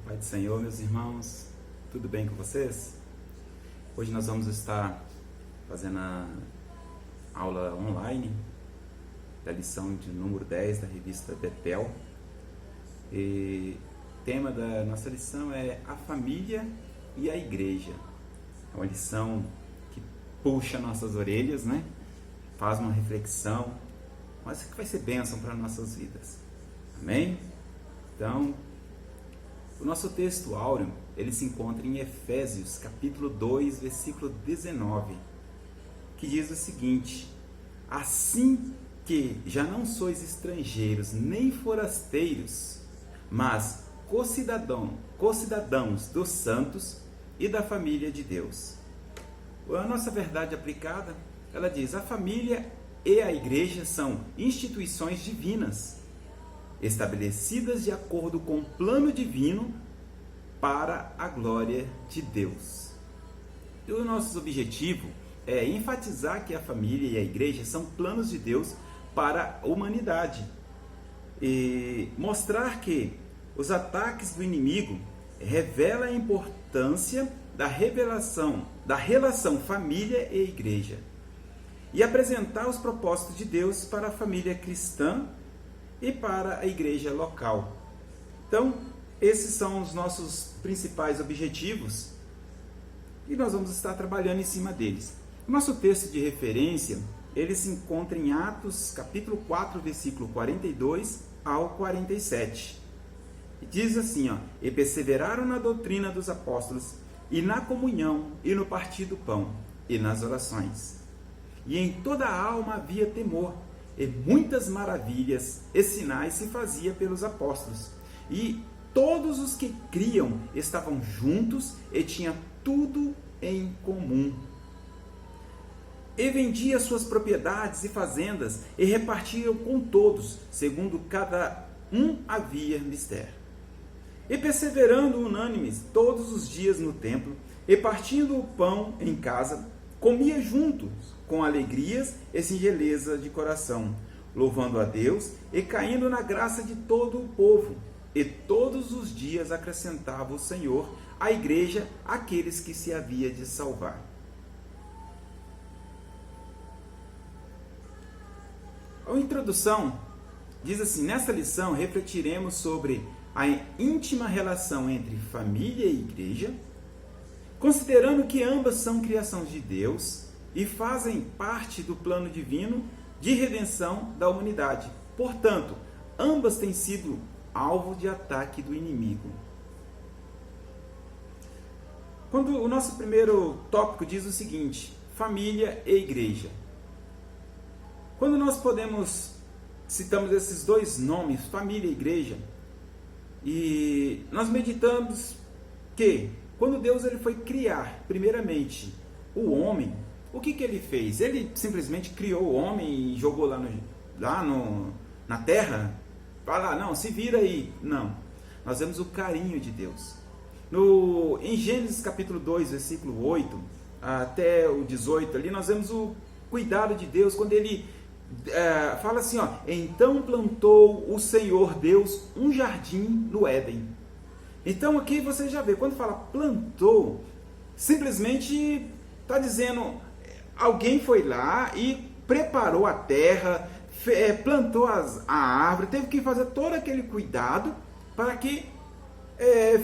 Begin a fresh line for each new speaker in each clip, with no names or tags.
Pai do Senhor, meus irmãos, tudo bem com vocês? Hoje nós vamos estar fazendo a aula online da lição de número 10 da revista Betel. E o tema da nossa lição é a família e a igreja. É uma lição que puxa nossas orelhas, né? Faz uma reflexão, mas que vai ser bênção para nossas vidas. Amém? Então, o nosso texto áureo, ele se encontra em Efésios, capítulo 2, versículo 19, que diz o seguinte: assim que já não sois estrangeiros nem forasteiros, mas co-cidadãos dos santos e da família de Deus. A nossa verdade aplicada, ela diz: a família e a igreja são instituições divinas, estabelecidas de acordo com o plano divino para a glória de Deus. E o nosso objetivo é enfatizar que a família e a igreja são planos de Deus para a humanidade e mostrar que os ataques do inimigo revelam a importância da relação família e igreja e apresentar os propósitos de Deus para a família cristã e para a igreja local. Então, esses são os nossos principais objetivos e nós vamos estar trabalhando em cima deles. O nosso texto de referência, ele se encontra em Atos, capítulo 4, versículo 42 ao 47. E diz assim, e perseveraram na doutrina dos apóstolos, e na comunhão, e no partir do pão, e nas orações. E em toda a alma havia temor, e muitas maravilhas e sinais se fazia pelos apóstolos. E todos os que criam estavam juntos e tinham tudo em comum. E vendia suas propriedades e fazendas e repartiam com todos, segundo cada um havia mister. E perseverando unânimes todos os dias no templo, e partindo o pão em casa, comia juntos, com alegrias e singeleza de coração, louvando a Deus e caindo na graça de todo o povo. E todos os dias acrescentava o Senhor à igreja aqueles que se havia de salvar. A introdução diz assim: nesta lição refletiremos sobre a íntima relação entre família e igreja, considerando que ambas são criações de Deus e fazem parte do plano divino de redenção da humanidade. Portanto, ambas têm sido alvo de ataque do inimigo. Quando o nosso primeiro tópico diz o seguinte: família e igreja. Quando nós citamos esses dois nomes, família e igreja, e nós meditamos que quando Deus ele foi criar primeiramente o homem, o que ele fez? Ele simplesmente criou o homem e jogou lá na terra? Fala, não, se vira aí. Não. Nós vemos o carinho de Deus. Em Gênesis capítulo 2, versículo 8 até o 18, ali nós vemos o cuidado de Deus, quando ele fala assim, então plantou o Senhor Deus um jardim no Éden. Então aqui você já vê, quando fala plantou, simplesmente está dizendo, alguém foi lá e preparou a terra, plantou a árvore, teve que fazer todo aquele cuidado para que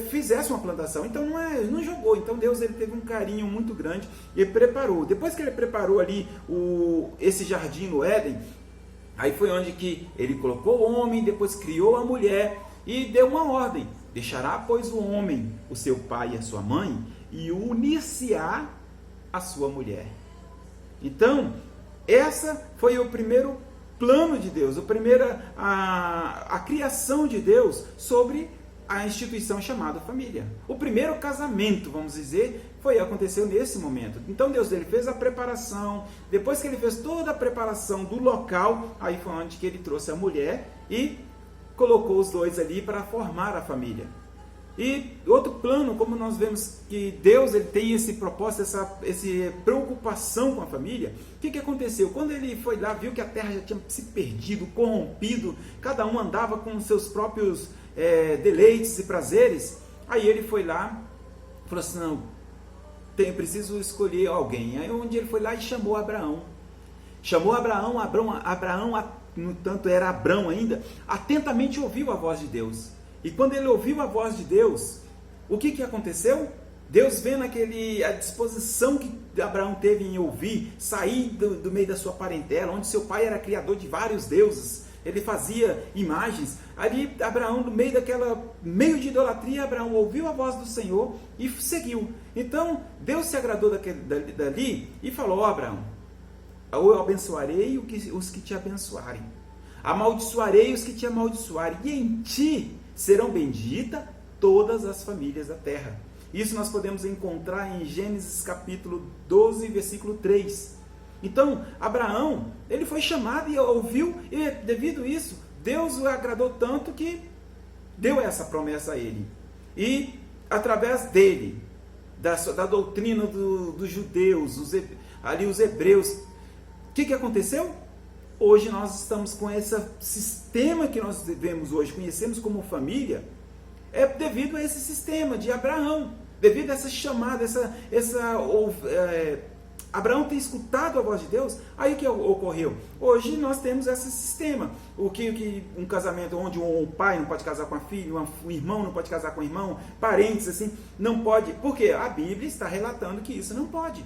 fizesse uma plantação. Então não jogou. Então Deus ele teve um carinho muito grande e preparou. Depois que ele preparou ali esse jardim no Éden, aí foi onde que ele colocou o homem, depois criou a mulher e deu uma ordem: deixará, pois, o homem o seu pai e a sua mãe e unir-se-á a sua mulher. Então, essa foi o primeiro plano de Deus, a criação de Deus sobre a instituição chamada família. O primeiro casamento, vamos dizer, aconteceu nesse momento. Então Deus ele fez a preparação, depois que ele fez toda a preparação do local, aí foi onde que ele trouxe a mulher e colocou os dois ali para formar a família. E outro plano, como nós vemos que Deus ele tem esse propósito, essa preocupação com a família, o que aconteceu? Quando ele foi lá, viu que a terra já tinha se perdido, corrompido, cada um andava com seus próprios deleites e prazeres, Aí ele foi lá, falou assim, não, preciso escolher alguém. Aí onde ele foi lá e chamou Abraão. Chamou Abraão, no tanto era Abrão ainda, atentamente ouviu a voz de Deus. E quando ele ouviu a voz de Deus, o que aconteceu? Deus, vendo a disposição que Abraão teve em ouvir, sair do meio da sua parentela, onde seu pai era criador de vários deuses, ele fazia imagens. Ali Abraão, no meio de idolatria, Abraão ouviu a voz do Senhor e seguiu. Então Deus se agradou dali e falou: Abraão, eu abençoarei os que te abençoarem, amaldiçoarei os que te amaldiçoarem, e em ti serão benditas todas as famílias da terra. Isso nós podemos encontrar em Gênesis capítulo 12, versículo 3. Então, Abraão, ele foi chamado e ouviu, e devido a isso, Deus o agradou tanto que deu essa promessa a ele. E, através dele, da doutrina dos judeus, os hebreus, o que aconteceu? Hoje nós estamos com esse sistema que nós devemos hoje, conhecemos como família, é devido a esse sistema de Abraão, devido a essa chamada, Abraão tem escutado a voz de Deus. Aí o que ocorreu? Hoje nós temos esse sistema, um casamento onde um pai não pode casar com a filha, um irmão não pode casar com o irmão, parentes assim, não pode, porque a Bíblia está relatando que isso não pode.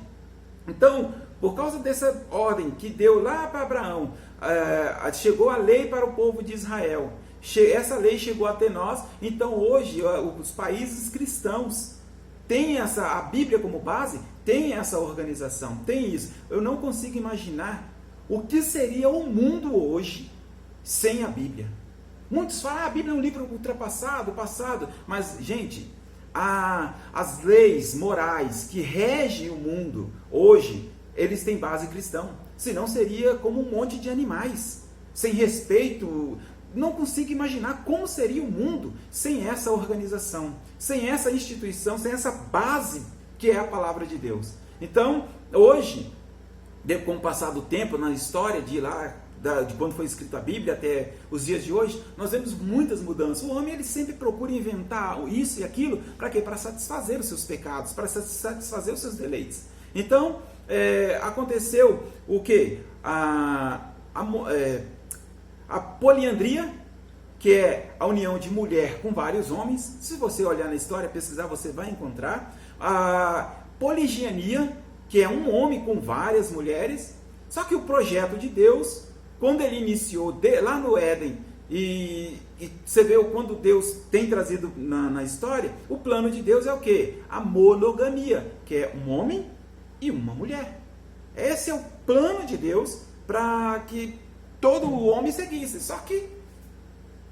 Então, por causa dessa ordem que deu lá para Abraão, chegou a lei para o povo de Israel. Essa lei chegou até nós. Então hoje os países cristãos têm a Bíblia como base, tem essa organização, tem isso. Eu não consigo imaginar o que seria o mundo hoje sem a Bíblia. Muitos falam, a Bíblia é um livro ultrapassado, passado, mas gente, as leis morais que regem o mundo hoje, eles têm base cristã. Senão seria como um monte de animais, sem respeito. Não consigo imaginar como seria o mundo sem essa organização, sem essa instituição, sem essa base que é a palavra de Deus. Então, hoje, com o passar do tempo, na história de quando foi escrita a Bíblia até os dias de hoje, nós vemos muitas mudanças. O homem ele sempre procura inventar isso e aquilo, para quê? Para satisfazer os seus pecados, para satisfazer os seus deleites. Então, aconteceu o quê? A poliandria, que é a união de mulher com vários homens. Se você olhar na história, pesquisar, você vai encontrar. A poliginia, que é um homem com várias mulheres. Só que o projeto de Deus, quando ele iniciou lá no Éden, e você vê quando Deus tem trazido na história, o plano de Deus é o quê? A monogamia, que é um homem e uma mulher. Esse é o plano de Deus para que todo o homem seguisse. Só que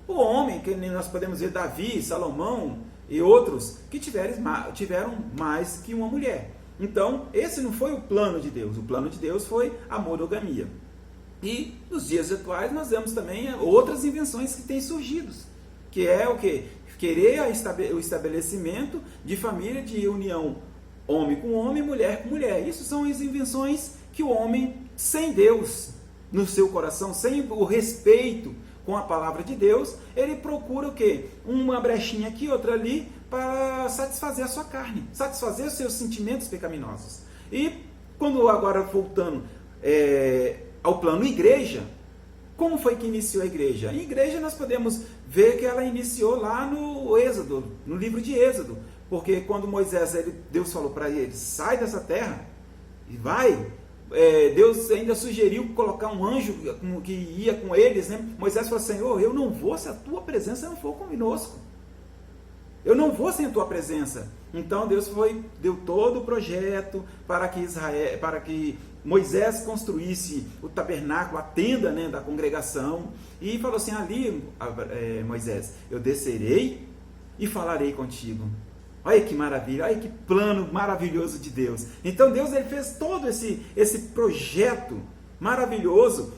o homem, que nós podemos ver Davi, Salomão e outros, que tiveram mais que uma mulher. Então, esse não foi o plano de Deus. O plano de Deus foi a monogamia. E nos dias atuais nós vemos também outras invenções que têm surgido, que é o quê? Querer o estabelecimento de família, de união homem com homem, mulher com mulher. Isso são as invenções que o homem, sem Deus no seu coração, sem o respeito com a palavra de Deus, ele procura o quê? Uma brechinha aqui, outra ali, para satisfazer a sua carne, satisfazer os seus sentimentos pecaminosos. E quando agora voltando ao plano igreja, como foi que iniciou a igreja? Em igreja nós podemos ver que ela iniciou lá no Êxodo, no livro de Êxodo, porque quando Moisés, Deus falou para ele, sai dessa terra e vai. Deus ainda sugeriu colocar um anjo que ia com eles, né? Moisés falou: Senhor, eu não vou se a tua presença não for conosco. Eu não vou sem a tua presença. Então Deus deu todo o projeto para que Moisés construísse o tabernáculo, a tenda, né, da congregação, e falou assim: ali, Moisés, eu descerei e falarei contigo. Olha que maravilha, olha que plano maravilhoso de Deus. Então Deus ele fez todo esse projeto maravilhoso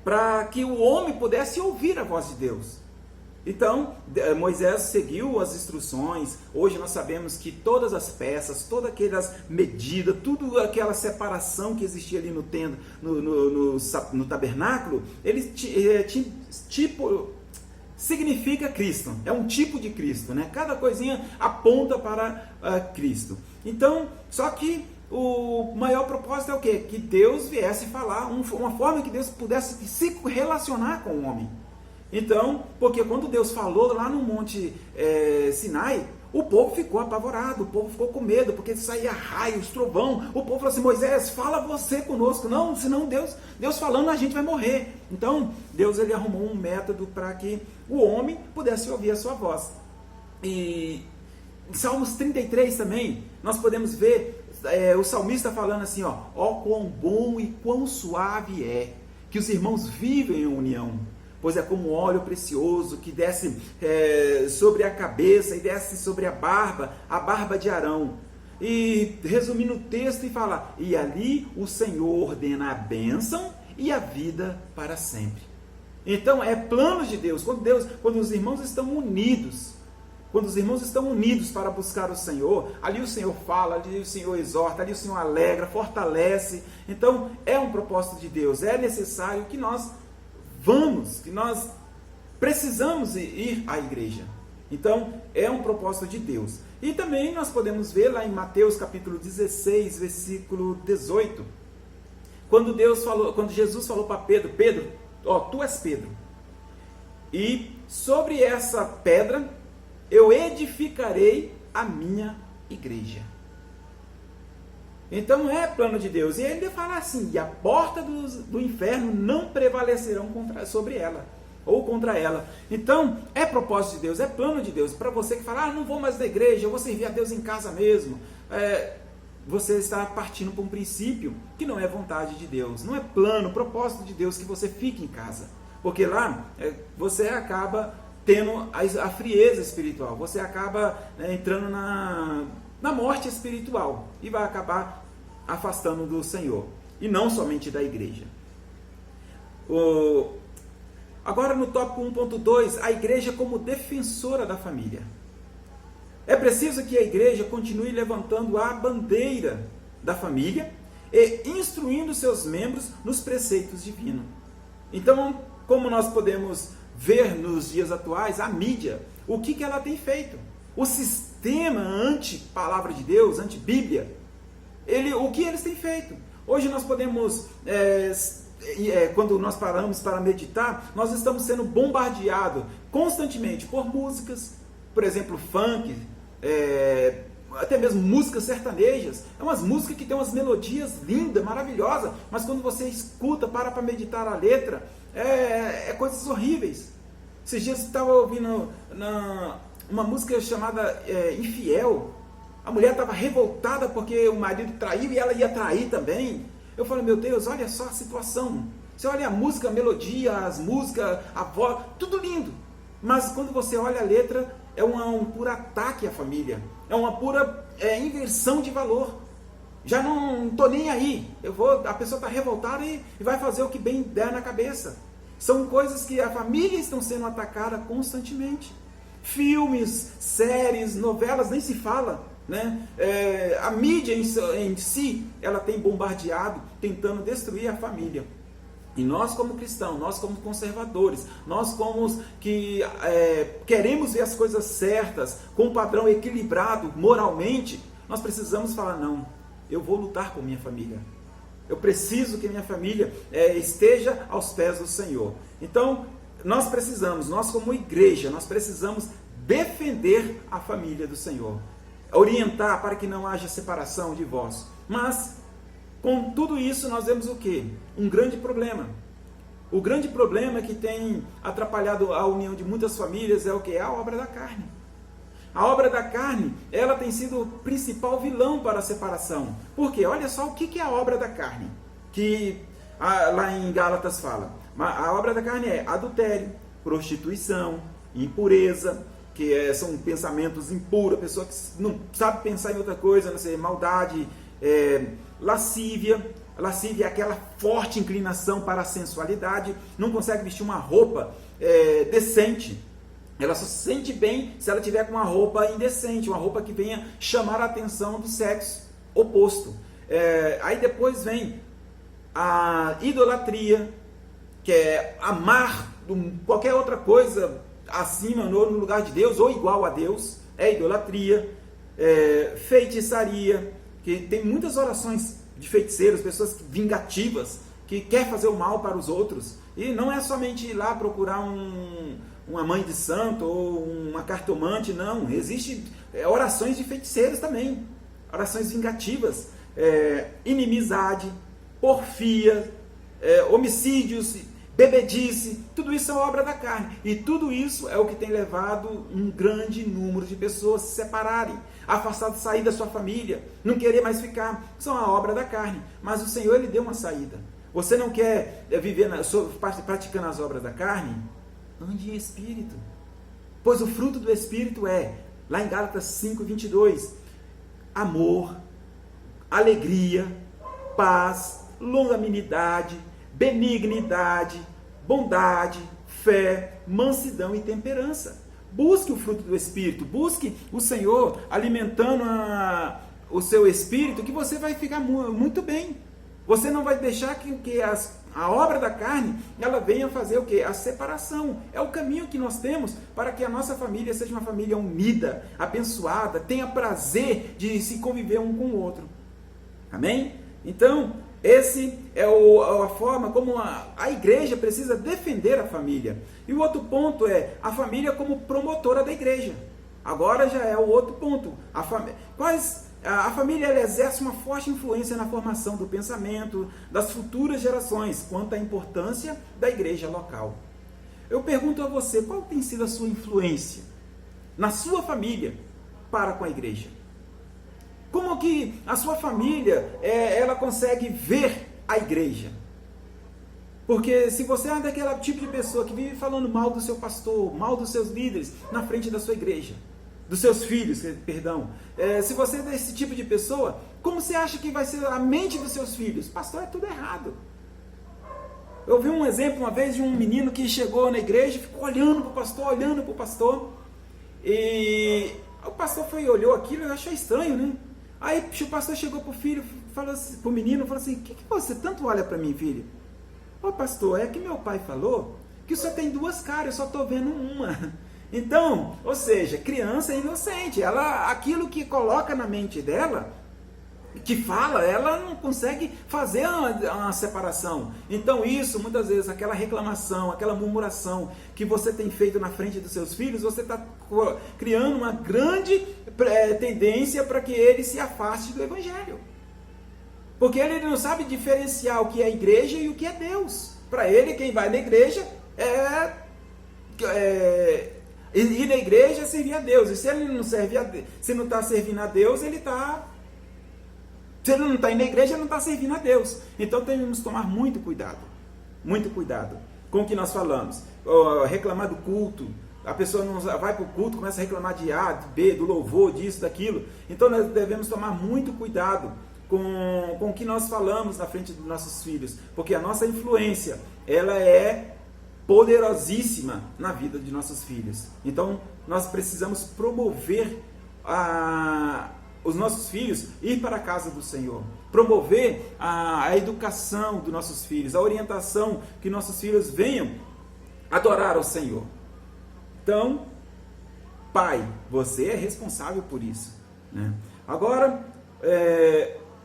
para que o homem pudesse ouvir a voz de Deus. Então Moisés seguiu as instruções. Hoje nós sabemos que todas as peças, todas aquelas medidas, tudo aquela separação que existia ali no tabernáculo, ele significa Cristo, é um tipo de Cristo, né? Cada coisinha aponta para Cristo. Então, só que o maior propósito é o quê? Que Deus viesse falar, uma forma que Deus pudesse se relacionar com o homem. Então, porque quando Deus falou lá no Monte Sinai, o povo ficou apavorado, o povo ficou com medo, porque saía raios, trovão. O povo falou assim: Moisés, fala você conosco. Não, senão Deus falando, a gente vai morrer. Então, Deus ele arrumou um método para que o homem pudesse ouvir a sua voz. E em Salmos 33 também, nós podemos ver o salmista falando assim: ó quão bom e quão suave é que os irmãos vivem em união. Pois é como óleo precioso que desce sobre a cabeça e desce sobre a barba de Arão. E resumindo o texto, e fala: e ali o Senhor ordena a bênção e a vida para sempre. Então é plano de Deus, quando os irmãos estão unidos, para buscar o Senhor, ali o Senhor fala, ali o Senhor exorta, ali o Senhor alegra, fortalece. Então é um propósito de Deus, é necessário que nós precisamos ir à igreja. Então, é um propósito de Deus. E também nós podemos ver lá em Mateus capítulo 16, versículo 18, quando Jesus falou para Pedro: Pedro, tu és Pedro, e sobre essa pedra eu edificarei a minha igreja. Então é plano de Deus. E ele fala assim: e a porta do inferno não prevalecerão sobre ela, ou contra ela. Então é propósito de Deus, é plano de Deus. Para você que fala: não vou mais na igreja, eu vou servir a Deus em casa mesmo, você está partindo para um princípio que não é vontade de Deus, não é plano, propósito de Deus que você fique em casa, porque lá você acaba tendo a frieza espiritual, você acaba entrando na morte espiritual e vai acabar afastando do Senhor, e não somente da igreja. Agora no tópico 1.2, a igreja como defensora da família. É preciso que a igreja continue levantando a bandeira da família e instruindo seus membros nos preceitos divinos. Então, como nós podemos ver nos dias atuais, a mídia, o que ela tem feito? O sistema anti-palavra de Deus, anti-Bíblia, o que eles têm feito? Hoje nós podemos, quando nós paramos para meditar, nós estamos sendo bombardeados constantemente por músicas, por exemplo, funk, até mesmo músicas sertanejas. É umas músicas que tem umas melodias lindas, maravilhosas, mas quando você escuta, para meditar a letra, coisas horríveis. Esses dias eu estava ouvindo uma música chamada Infiel. A mulher estava revoltada porque o marido traiu e ela ia trair também. Eu falei: meu Deus, olha só a situação. Você olha a música, a melodia, as músicas, a voz, tudo lindo. Mas quando você olha a letra, é um puro ataque à família. É uma pura inversão de valor. Já não estou nem aí. A pessoa está revoltada e vai fazer o que bem der na cabeça. São coisas que a família estão sendo atacada constantemente. Filmes, séries, novelas, nem se fala, né? A mídia em si, ela tem bombardeado, tentando destruir a família. E nós como cristãos, nós como conservadores, nós como que queremos ver as coisas certas, com um padrão equilibrado moralmente, nós precisamos falar: não, eu vou lutar por minha família. Eu preciso que minha família esteja aos pés do Senhor. Então, nós como igreja, nós precisamos defender a família do Senhor. Orientar para que não haja separação, divórcio. Mas, com tudo isso, nós vemos o quê? Um grande problema. O grande problema que tem atrapalhado a união de muitas famílias é o quê? É a obra da carne. A obra da carne, ela tem sido o principal vilão para a separação. Por quê? Olha só o que é a obra da carne, que lá em Gálatas fala. A obra da carne é adultério, prostituição, impureza, que são pensamentos impuros, a pessoa que não sabe pensar em outra coisa, não sei, maldade, lascívia. Lascívia é aquela forte inclinação para a sensualidade, não consegue vestir uma roupa decente. Ela só se sente bem se ela tiver com uma roupa indecente, uma roupa que venha chamar a atenção do sexo oposto. Aí depois vem a idolatria, que é amar qualquer outra coisa acima, no lugar de Deus, ou igual a Deus, é idolatria, feitiçaria, que tem muitas orações de feiticeiros, pessoas vingativas, que quer fazer o mal para os outros, e não é somente ir lá procurar uma mãe de santo ou uma cartomante, não, existe orações de feiticeiros também, orações vingativas, inimizade, porfia, homicídios, bebedice, tudo isso é obra da carne, e tudo isso é o que tem levado um grande número de pessoas a se separarem, afastar, sair da sua família, não querer mais ficar, são a obra da carne, mas o Senhor, Ele deu uma saída. Você não quer viver praticando as obras da carne? Ande em espírito, pois o fruto do espírito lá em Gálatas 5:22, amor, alegria, paz, longanimidade, benignidade, bondade, fé, mansidão e temperança. Busque o fruto do Espírito, busque o Senhor alimentando o seu espírito, que você vai ficar muito bem. Você não vai deixar que a obra da carne, ela venha fazer o quê? A separação. É o caminho que nós temos para que a nossa família seja uma família unida, abençoada, tenha prazer de se conviver um com o outro. Amém? Então, esse é a forma como a igreja precisa defender a família. E o outro ponto é a família como promotora da igreja. Agora já é o outro ponto. A família ela exerce uma forte influência na formação do pensamento das futuras gerações quanto à importância da igreja local. Eu pergunto a você, qual tem sido a sua influência na sua família para com a igreja? Como que a sua família ela consegue ver a igreja? Porque se você é daquele tipo de pessoa que vive falando mal do seu pastor, mal dos seus líderes na frente da sua igreja, dos seus filhos, perdão. Se você é desse tipo de pessoa, como você acha que vai ser a mente dos seus filhos? Pastor, é tudo errado. Eu vi um exemplo uma vez de um menino que chegou na igreja e ficou olhando para o pastor, e o pastor olhou aquilo e achou estranho, né? Aí o pastor chegou para o filho, falou assim, para o menino, falou assim, o que você tanto olha para mim, filho? Ô pastor, é que meu pai falou que o senhor tem duas caras, eu só estou vendo uma. Então, ou seja, criança é inocente, aquilo que coloca na mente dela, que fala, ela não consegue fazer uma separação. Então isso, muitas vezes, aquela reclamação, aquela murmuração que você tem feito na frente dos seus filhos, você está criando uma grande tendência para que ele se afaste do Evangelho. Porque ele não sabe diferenciar o que é igreja e o que é Deus. Para ele, quem vai na igreja ir na igreja é servir a Deus. E se ele não se não está servindo a Deus, se ele não está indo na igreja, ele não está servindo a Deus. Então temos que tomar muito cuidado com o que nós falamos. Reclamar do culto, a pessoa não vai para o culto, começa a reclamar de A, de B, do louvor, disso, daquilo. Então nós devemos tomar muito cuidado com o que nós falamos na frente dos nossos filhos, porque a nossa influência, ela é poderosíssima na vida de nossos filhos. Então nós precisamos promover os nossos filhos ir para a casa do Senhor, promover a educação dos nossos filhos, a orientação que nossos filhos venham adorar ao Senhor. Então, pai, você é responsável por isso, né? Agora,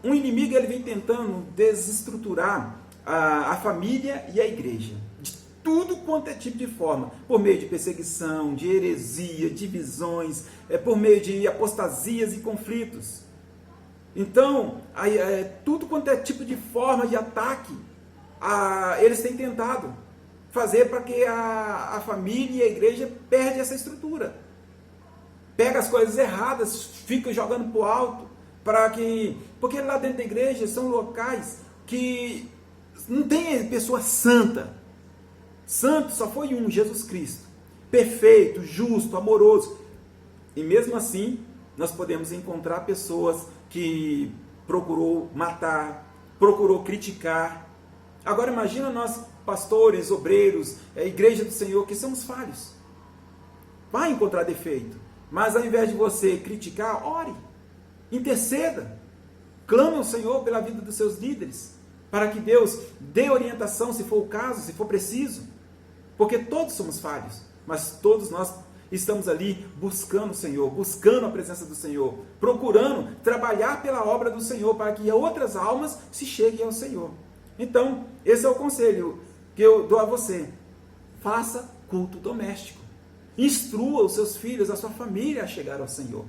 um inimigo ele vem tentando desestruturar a família e a igreja, de tudo quanto é tipo de forma, por meio de perseguição, de heresia, divisões, por meio de apostasias e conflitos. Então, tudo quanto é tipo de forma de ataque, eles têm tentado fazer para que a família e a igreja perde essa estrutura. Pega as coisas erradas, fica jogando para o alto, porque lá dentro da igreja são locais que não tem pessoa santa. Santo só foi um, Jesus Cristo. Perfeito, justo, amoroso. E mesmo assim, nós podemos encontrar pessoas que procurou matar, procurou criticar. Agora imagina nós, pastores, obreiros, igreja do Senhor, que somos falhos. Vai encontrar defeito. Mas ao invés de você criticar, ore. Interceda, clame ao Senhor pela vida dos seus líderes, para que Deus dê orientação, se for o caso, se for preciso, porque todos somos falhos. mas todos nós estamos ali buscando o Senhor, buscando a presença do Senhor, procurando trabalhar pela obra do Senhor para que outras almas se cheguem ao Senhor. Então, esse é o conselho que eu dou a você. Faça culto doméstico. Instrua os seus filhos, a sua família a chegar ao Senhor.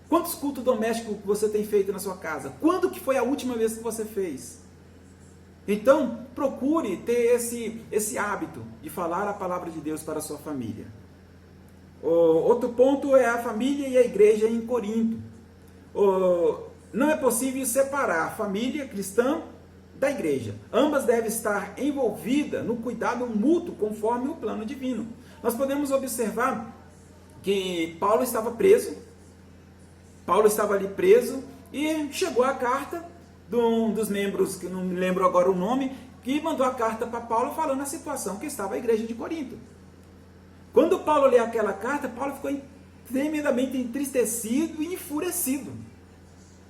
Quantos cultos domésticos você tem feito na sua casa? Quando que foi a última vez que você fez? Então, procure ter esse hábito de falar a palavra de Deus para a sua família. Outro ponto é a família e a igreja em Corinto. Não é possível separar a família cristã da igreja. Ambas devem estar envolvidas no cuidado mútuo conforme o plano divino. Nós podemos observar que Paulo estava preso. Paulo estava ali preso e chegou a carta de um dos membros, que não me lembro agora o nome, que mandou a carta para Paulo falando a situação que estava a igreja de Corinto. Quando Paulo lê aquela carta, Paulo ficou tremendamente entristecido e enfurecido,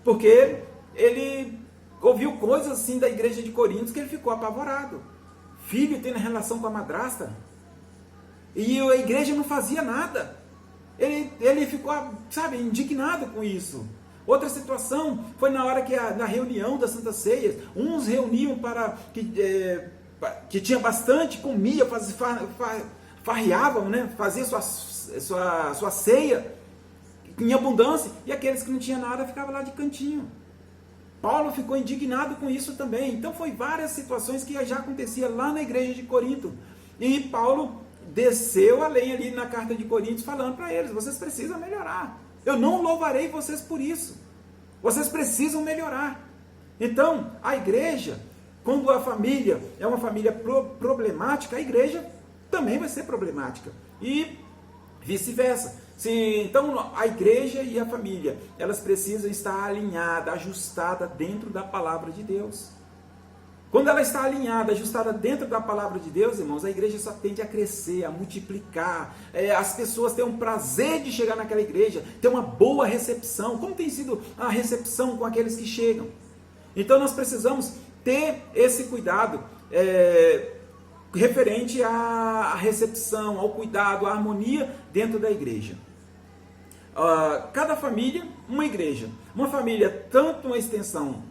porque ele ouviu coisas assim da igreja de Corinto que ele ficou apavorado. Filho tendo relação com a madrasta, e a igreja não fazia nada. Ele ficou, indignado com isso. Outra situação foi na hora que na reunião da Santa Ceia, uns reuniam para que tinha bastante, comia, farreavam, né? Fazia sua ceia em abundância, e aqueles que não tinham nada ficavam lá de cantinho. Paulo ficou indignado com isso também. Então foi várias situações que já acontecia lá na igreja de Corinto. E Paulo desceu a lenha ali na carta de Coríntios falando para eles: vocês precisam melhorar. Eu não louvarei vocês por isso. Vocês precisam melhorar. Então, a igreja, quando a família é uma família problemática, a igreja também vai ser problemática. E vice-versa. Então, a igreja e a família, elas precisam estar alinhadas, ajustadas dentro da palavra de Deus. Quando ela está alinhada, ajustada dentro da palavra de Deus, irmãos, a igreja só tende a crescer, a multiplicar. As pessoas têm um prazer de chegar naquela igreja, ter uma boa recepção. Como tem sido a recepção com aqueles que chegam? Então nós precisamos ter esse cuidado referente à recepção, ao cuidado, à harmonia dentro da igreja. Cada família, uma igreja. Uma família, tanto uma extensão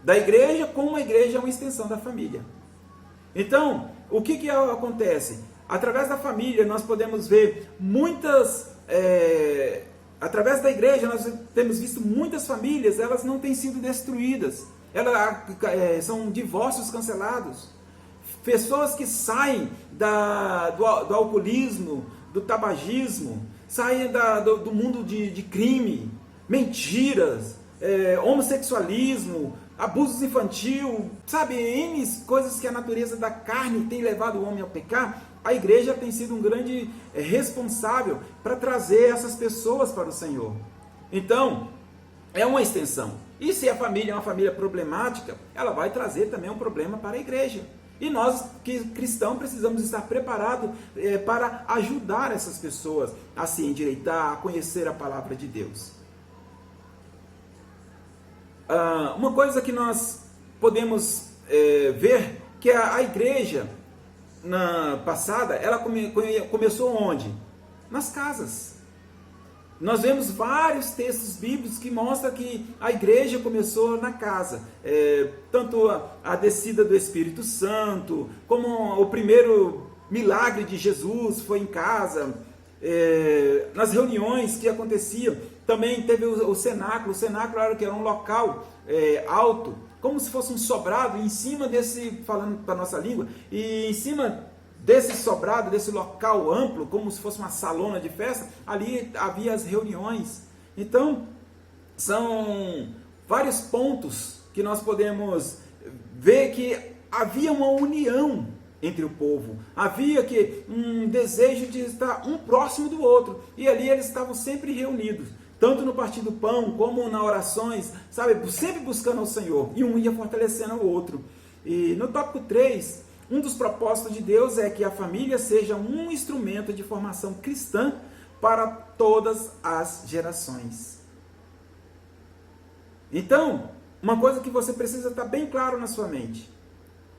da igreja, como uma igreja é uma extensão da família. Então, o que acontece? Através da família, nós podemos ver através da igreja, nós temos visto muitas famílias, elas não têm sido destruídas. São divórcios cancelados. Pessoas que saem do alcoolismo, do tabagismo, saem do mundo de crime, mentiras, homossexualismo, abusos infantil, N coisas que a natureza da carne tem levado o homem a pecar. A igreja tem sido um grande responsável para trazer essas pessoas para o Senhor. Então, é uma extensão. E se a família é uma família problemática, ela vai trazer também um problema para a igreja. E nós, que cristãos, precisamos estar preparados para ajudar essas pessoas a se endireitar, a conhecer a palavra de Deus. Uma coisa que nós podemos ver, que a igreja passada, ela começou onde? Nas casas. Nós vemos vários textos bíblicos que mostram que a igreja começou na casa. Tanto a descida do Espírito Santo, como o primeiro milagre de Jesus foi em casa. Nas reuniões que aconteciam, também teve o cenáculo. O cenáculo era um local alto, como se fosse um sobrado, em cima desse, falando para a nossa língua, e em cima desse sobrado, desse local amplo, como se fosse uma salona de festa, ali havia as reuniões. Então, são vários pontos que nós podemos ver que havia uma união entre o povo, havia um desejo de estar um próximo do outro, e ali eles estavam sempre reunidos, tanto no partir do pão, como nas orações, sempre buscando ao Senhor, e um ia fortalecendo o outro. E no tópico 3, um dos propósitos de Deus é que a família seja um instrumento de formação cristã para todas as gerações. Então, uma coisa que você precisa estar bem claro na sua mente: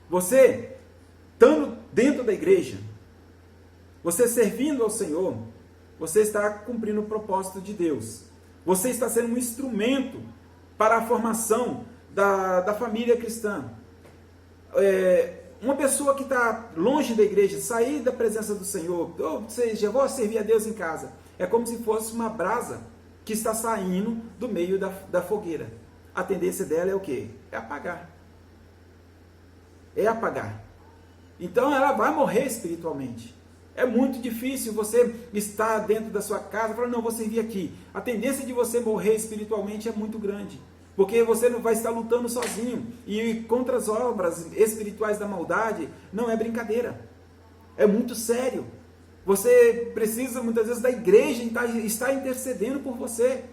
você, estando dentro da igreja, Você servindo ao Senhor, você está cumprindo o propósito de Deus. Você está sendo um instrumento para a formação da família cristã. Uma pessoa que está longe da igreja, sair da presença do Senhor, ou seja, vou servir a Deus em casa, é como se fosse uma brasa que está saindo do meio da fogueira. A tendência dela é o quê? É apagar. É apagar. Então ela vai morrer espiritualmente. É muito difícil você estar dentro da sua casa e falar, não, vou servir aqui. A tendência de você morrer espiritualmente é muito grande. Porque você não vai estar lutando sozinho. E contra as obras espirituais da maldade, não é brincadeira. É muito sério. Você precisa muitas vezes da igreja estar intercedendo por você.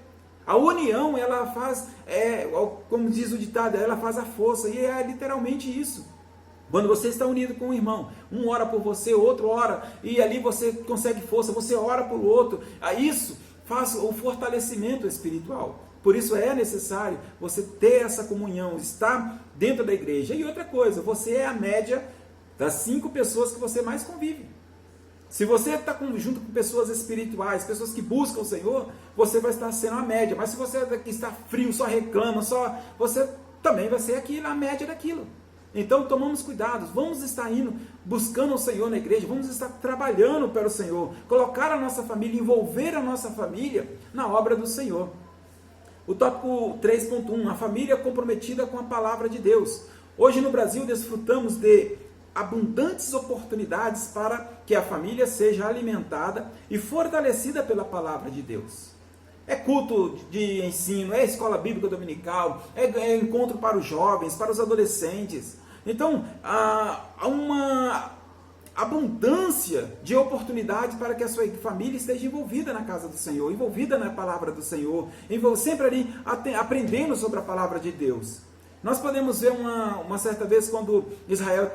A união, ela faz, como diz o ditado, ela faz a força. E é literalmente isso. Quando você está unido com um irmão, um ora por você, outro ora, e ali você consegue força, você ora por outro. Isso faz o fortalecimento espiritual. Por isso é necessário você ter essa comunhão, estar dentro da igreja. E outra coisa, você é a média das 5 pessoas que você mais convive. Se você está junto com pessoas espirituais, pessoas que buscam o Senhor, você vai estar sendo a média. Mas se você está frio, só reclama, você também vai ser aquilo, a média daquilo. Então tomamos cuidado, vamos estar indo, buscando o Senhor na igreja, vamos estar trabalhando para o Senhor, colocar a nossa família, envolver a nossa família na obra do Senhor. O tópico 3.1, a família comprometida com a palavra de Deus. Hoje no Brasil desfrutamos de abundantes oportunidades para que a família seja alimentada e fortalecida pela palavra de Deus. É culto de ensino, é escola bíblica dominical, é encontro para os jovens, para os adolescentes. Então, há uma abundância de oportunidades para que a sua família esteja envolvida na casa do Senhor, envolvida na palavra do Senhor, sempre ali aprendendo sobre a palavra de Deus. Nós podemos ver uma certa vez quando Israel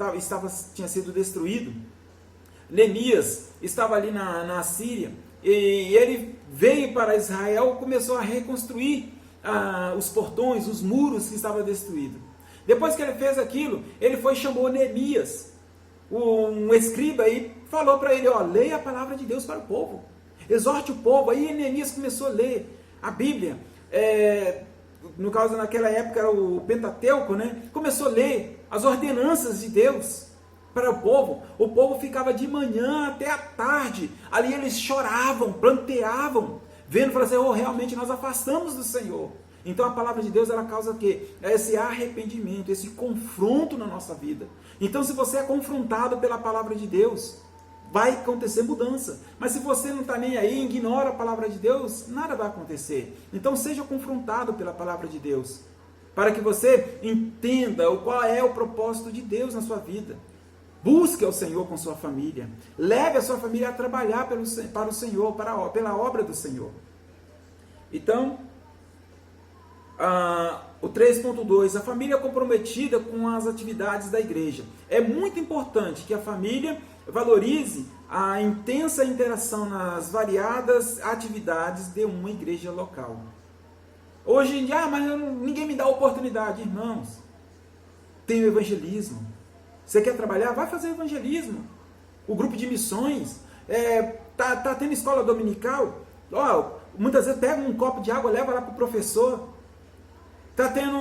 tinha sido destruído, Neemias estava ali na Síria, e ele veio para Israel e começou a reconstruir os portões, os muros que estavam destruídos. Depois que ele fez aquilo, ele foi e chamou Neemias, um escriba, e falou para ele, leia a palavra de Deus para o povo, exorte o povo. Aí Neemias começou a ler a Bíblia, no caso naquela época era o Pentateuco, né? Começou a ler as ordenanças de Deus para o povo ficava de manhã até a tarde, ali eles choravam, planteavam, vendo, falando assim, realmente nós afastamos do Senhor. Então a palavra de Deus, ela causa o quê? Esse arrependimento, esse confronto na nossa vida. Então se você é confrontado pela palavra de Deus, vai acontecer mudança. Mas se você não está nem aí, ignora a palavra de Deus, nada vai acontecer. Então seja confrontado pela palavra de Deus, para que você entenda qual é o propósito de Deus na sua vida. Busque ao Senhor com sua família. Leve a sua família a trabalhar para o Senhor, pela obra do Senhor. Então, o 3.2, a família comprometida com as atividades da igreja. É muito importante que a família valorize a intensa interação nas variadas atividades de uma igreja local. Hoje em dia, mas ninguém me dá oportunidade. Irmãos, tem o evangelismo. Você quer trabalhar? Vai fazer evangelismo. O grupo de missões, tá tendo escola dominical, muitas vezes pega um copo de água, leva lá para o professor. Está tendo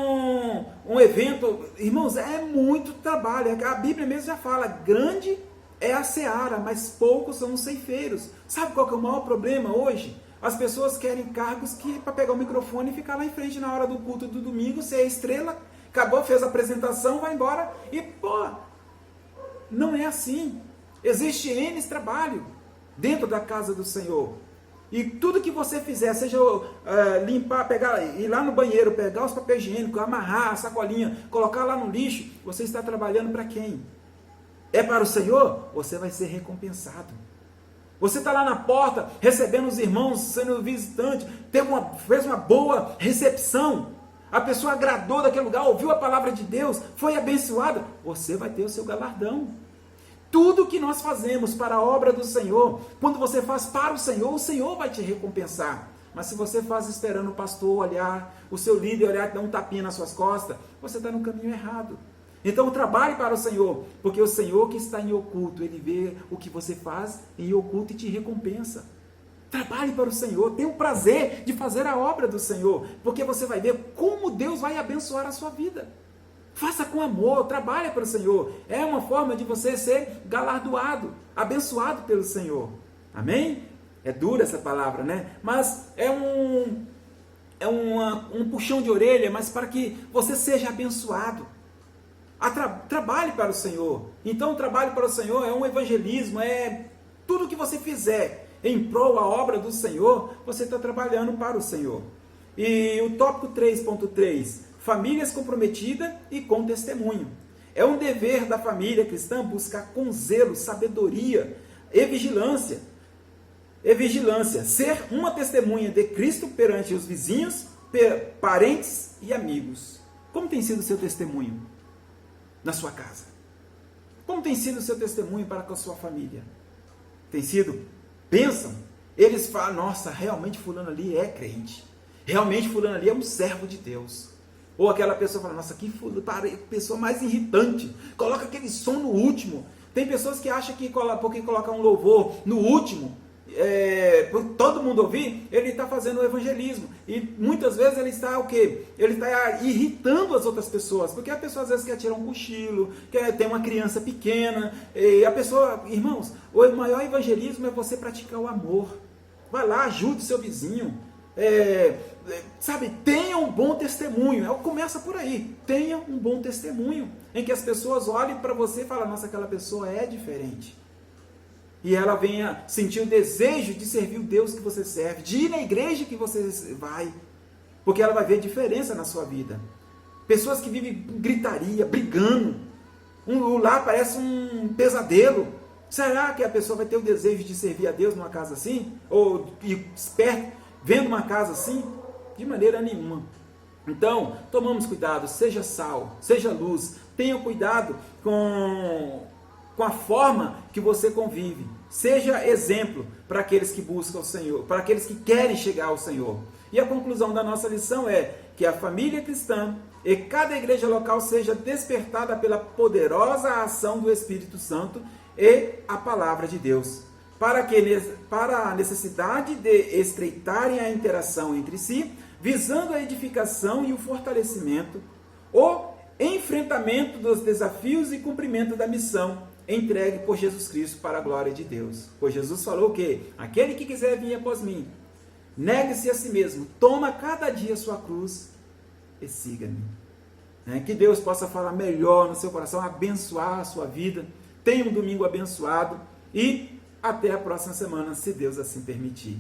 um evento, irmãos, é muito trabalho. A Bíblia mesmo já fala, grande é a seara, mas poucos são os ceifeiros. Sabe qual que é o maior problema hoje? As pessoas querem cargos para pegar o microfone e ficar lá em frente na hora do culto do domingo, ser a estrela, acabou, fez a apresentação, vai embora e, não é assim. Existe N trabalho dentro da casa do Senhor. E tudo que você fizer, seja limpar, ir lá no banheiro, pegar os papéis higiênicos, amarrar a sacolinha, colocar lá no lixo, você está trabalhando para quem? É para o Senhor? Você vai ser recompensado. Você está lá na porta, recebendo os irmãos, sendo visitante, fez uma boa recepção, a pessoa agradou daquele lugar, ouviu a palavra de Deus, foi abençoada, você vai ter o seu galardão. Tudo que nós fazemos para a obra do Senhor, quando você faz para o Senhor vai te recompensar. Mas se você faz esperando o pastor olhar, o seu líder olhar, dar um tapinha nas suas costas, você está no caminho errado. Então trabalhe para o Senhor, porque o Senhor que está em oculto, Ele vê o que você faz em oculto e te recompensa. Trabalhe para o Senhor, tenha o prazer de fazer a obra do Senhor, porque você vai ver como Deus vai abençoar a sua vida. Faça com amor, trabalhe para o Senhor. É uma forma de você ser galardoado, abençoado pelo Senhor. Amém? É dura essa palavra, né? Mas é um puxão de orelha, mas para que você seja abençoado. Trabalhe para o Senhor. Então, o trabalho para o Senhor é um evangelismo, é tudo que você fizer em prol a obra do Senhor, você está trabalhando para o Senhor. E o tópico 3.3, famílias comprometidas e com testemunho. É um dever da família cristã buscar com zelo, sabedoria e vigilância. Ser uma testemunha de Cristo perante os vizinhos, parentes e amigos. Como tem sido o seu testemunho na sua casa? Como tem sido o seu testemunho para com a sua família? Tem sido? Pensam, eles falam, nossa, realmente fulano ali é crente. Realmente fulano ali é um servo de Deus. Ou aquela pessoa fala, nossa, que pessoa mais irritante. Coloca aquele som no último. Tem pessoas que acham que porque coloca um louvor no último, por todo mundo ouvir, ele está fazendo o evangelismo. E muitas vezes ele está o quê? Ele está irritando as outras pessoas. Porque a pessoa às vezes quer tirar um cochilo, quer ter uma criança pequena. E a pessoa, irmãos, o maior evangelismo é você praticar o amor. Vai lá, ajude seu vizinho. Tenha um bom testemunho. Começa por aí. Tenha um bom testemunho. Em que as pessoas olhem para você e falem, nossa, aquela pessoa é diferente. E ela venha sentir o desejo de servir o Deus que você serve, de ir na igreja que você vai, porque ela vai ver diferença na sua vida. Pessoas que vivem gritaria, brigando, o lar parece um pesadelo. Será que a pessoa vai ter o desejo de servir a Deus numa casa assim? Ou perto, vendo uma casa assim? De maneira nenhuma. Então, tomamos cuidado, seja sal, seja luz, tenha cuidado com a forma que você convive. Seja exemplo para aqueles que buscam o Senhor, para aqueles que querem chegar ao Senhor. E a conclusão da nossa lição é que a família cristã e cada igreja local seja despertada pela poderosa ação do Espírito Santo e a palavra de Deus, para a necessidade de estreitarem a interação entre si, visando a edificação e o fortalecimento, o enfrentamento dos desafios e cumprimento da missão entregue por Jesus Cristo para a glória de Deus. Pois Jesus falou que aquele que quiser vir após mim, negue-se a si mesmo, toma cada dia a sua cruz e siga-me. Que Deus possa falar melhor no seu coração, abençoar a sua vida. Tenha um domingo abençoado e até a próxima semana, se Deus assim permitir.